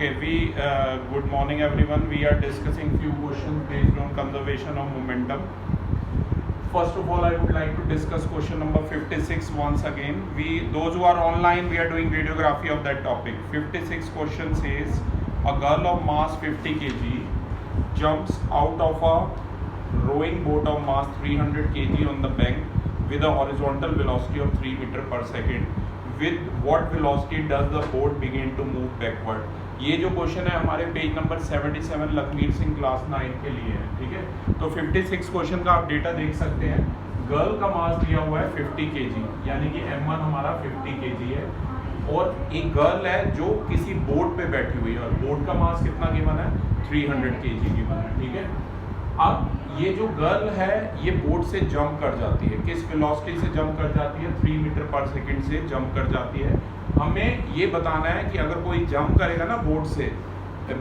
Okay, good morning everyone. We are discussing few questions based on conservation of momentum. First of all, I would like to discuss question number 56 once again. Those who are online, we are doing videography of that topic. 56 question says, a girl of mass 50 kg jumps out of a rowing boat of mass 300 kg on the bank with a horizontal velocity of 3 meter per second. With what velocity does the boat begin to move backward? ये जो question है हमारे page number 77 Lakhmir Singh class 9 के लिए है, ठीक है। तो 56 क्वेश्चन का आप डेटा देख सकते हैं। गर्ल का मास दिया हुआ है 50 kg, यानी कि m1 हमारा 50 kg है, और एक गर्ल है जो किसी बोट पे बैठी हुई है और बोट का मास कितना गिवन है 300 kg गिवन है, ठीक है। अब ये जो गर्ल है ये बोट से जंप कर जाती है, किस वेलोसिटी से जंप कर जाती है 3 मीटर पर सेकंड से जंप कर जाती है। हमें ये बताना है कि अगर कोई जंप करेगा ना बोट से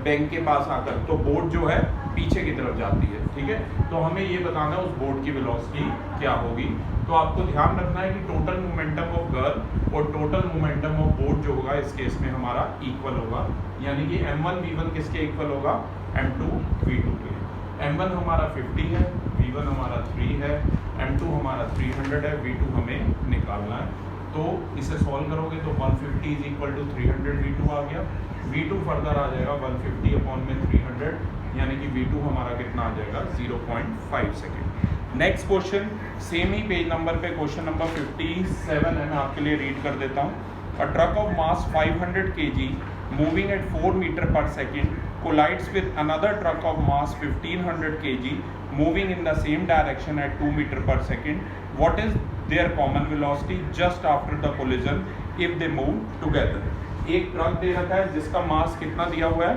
बैंक के पास आकर, तो बोट जो है पीछे की तरफ जाती है, ठीक है। तो हमें ये बताना है उस बोट की वेलोसिटी क्या होगी। तो आपको ध्यान रखना है कि टोटल मोमेंटम ऑफ गर्ल और टोटल मोमेंटम ऑफ बोट जो होगा इस केस में हमारा इक्वल होगा, यानी कि m1 v1 किसके इक्वल होगा m2 v2 के। m1 हमारा 50 है, v1 हमारा 3 है, m2 हमारा 300 है, v2 हमें निकालना है। तो इसे सॉल्व करोगे तो 150 इज इक्वल टू 300 v2 आ गया। v2 फर्दर आ जाएगा 150 अपॉन में 300, यानी कि v2 हमारा कितना आ जाएगा 0.5 सेकेंड। नेक्स्ट क्वेश्चन सेम ही पेज नंबर पे क्वेश्चन नंबर 57 है, मैं आपके लिए रीड कर देता हूँ। A truck of mass 500 kg moving at 4 meter per second collides with another truck of mass 1500 kg moving in the same direction at 2 meter per second. What is their common velocity just after the collision if they move together? एक truck दे रखा है जिसका मास कितना दिया हुआ है,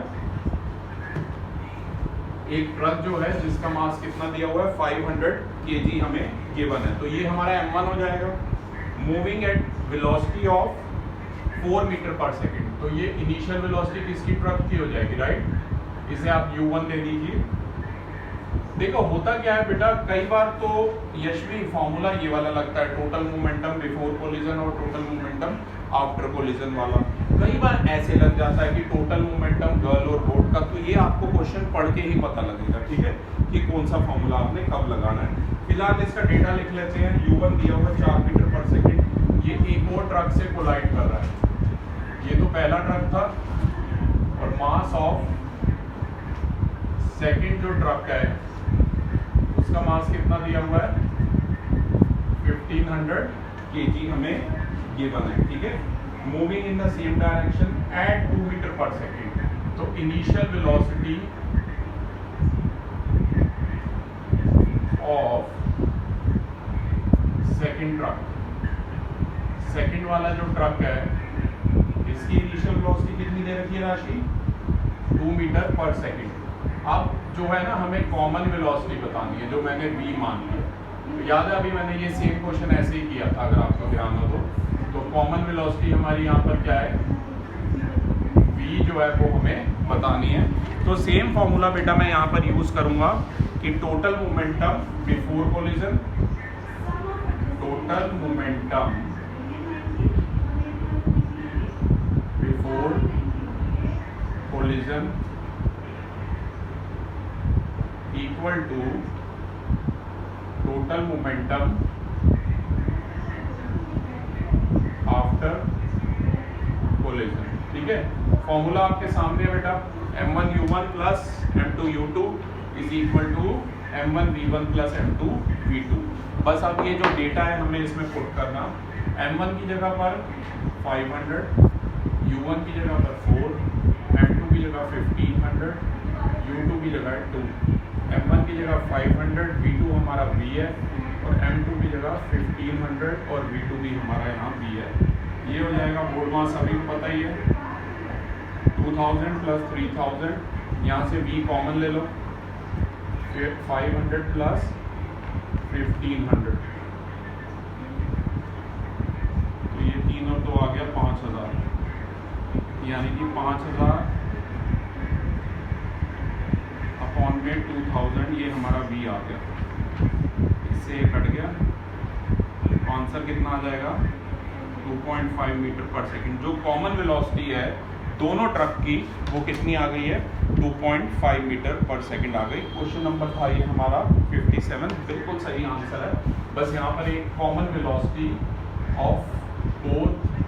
एक truck जो है जिसका मास कितना दिया हुआ है 500 kg हमें गिवन है। तो ये हमारा m1 हो जाएगा, moving at velocity of 4 meter per second. तो ये इनिशियल वेलोसिटी किसकी ट्रक की हो जाएगी, राइट। इसे आप u1 दे दीजिए। देखो होता क्या है बेटा, कई बार तो यशवी फॉर्मूला ये वाला लगता है, टोटल मोमेंटम बिफोर कोलिजन और टोटल मोमेंटम आफ्टर कोलिजन वाला। कई बार ऐसे लग जाता है कि टोटल मोमेंटम गर्ल और बोट का, तो ये आपको क्वेश्चन पढ़ के ही पता लगेगा, ठीक है, कि कौन सा फॉर्मूला आपने कब लगाना है। फिलहाल इसका डेटा लिख लेते हैं। u1 दिया हुआ 4 मीटर पर सेकेंड, ये एक और ट्रक से कोलाइड कर रहा है। ये तो पहला ट्रक था, और मास ऑफ सेकंड जो ट्रक है उसका मास कितना दिया हुआ है 1500 kg हमें गिवन है, ठीक है। Moving in the same direction at 2 meter per second. तो initial velocity of second truck, second वाला जो ट्रक है इसकी इनिशियल वेलोसिटी कितनी दे रखी है राशि 2 मीटर पर सेकेंड। अब जो है ना हमें कॉमन वेलोसिटी बतानी है, जो मैंने v मान लिया। तो याद है अभी मैंने ये सेम क्वेश्चन ऐसे ही किया था, अगर आपको ध्यान हो तो कॉमन वेलोसिटी हमारी यहाँ पर क्या है v जो है वो हमें बतानी है। तो सेम फॉर्मूला बेटा मैं यहाँ पर यूज करूँगा कि total momentum before collision, total momentum before collision equal to total momentum after collision, ठीक है। फॉर्मूला आपके सामने है बेटा, m1 u1 plus m2 u2 is equal to m1 v1 plus m2 v2। बस अब ये जो डेटा है हमें इसमें पुट करना, m1 की जगह पर 500, u1 की जगह पर 4, m2 की जगह 1500, u2 की जगह 2, m1 की जगह 500, v2 हमारा v है, और m2 की जगह 1500 और v2 भी हमारा यहाँ v है। ये हो जाएगा बोर्ड मास सभी को पता ही है 2000 प्लस 3000, यहाँ से v कॉमन ले लो, फिर 500 प्लस 1500, तो ये 3 और 2 आ गया 5000, यानी कि 5000 अपॉन में 2000, ये हमारा v आ गया। इससे कट गया, आंसर कितना आ जाएगा 2.5 मीटर पर सेकंड। जो कॉमन वेलोसिटी है दोनों ट्रक की वो कितनी आ गई है, 2.5 मीटर पर सेकंड आ गई। क्वेश्चन नंबर था ये हमारा 57, बिल्कुल सही आंसर है। बस यहाँ पर एक कॉमन वेलोसिटी ऑफ बोथ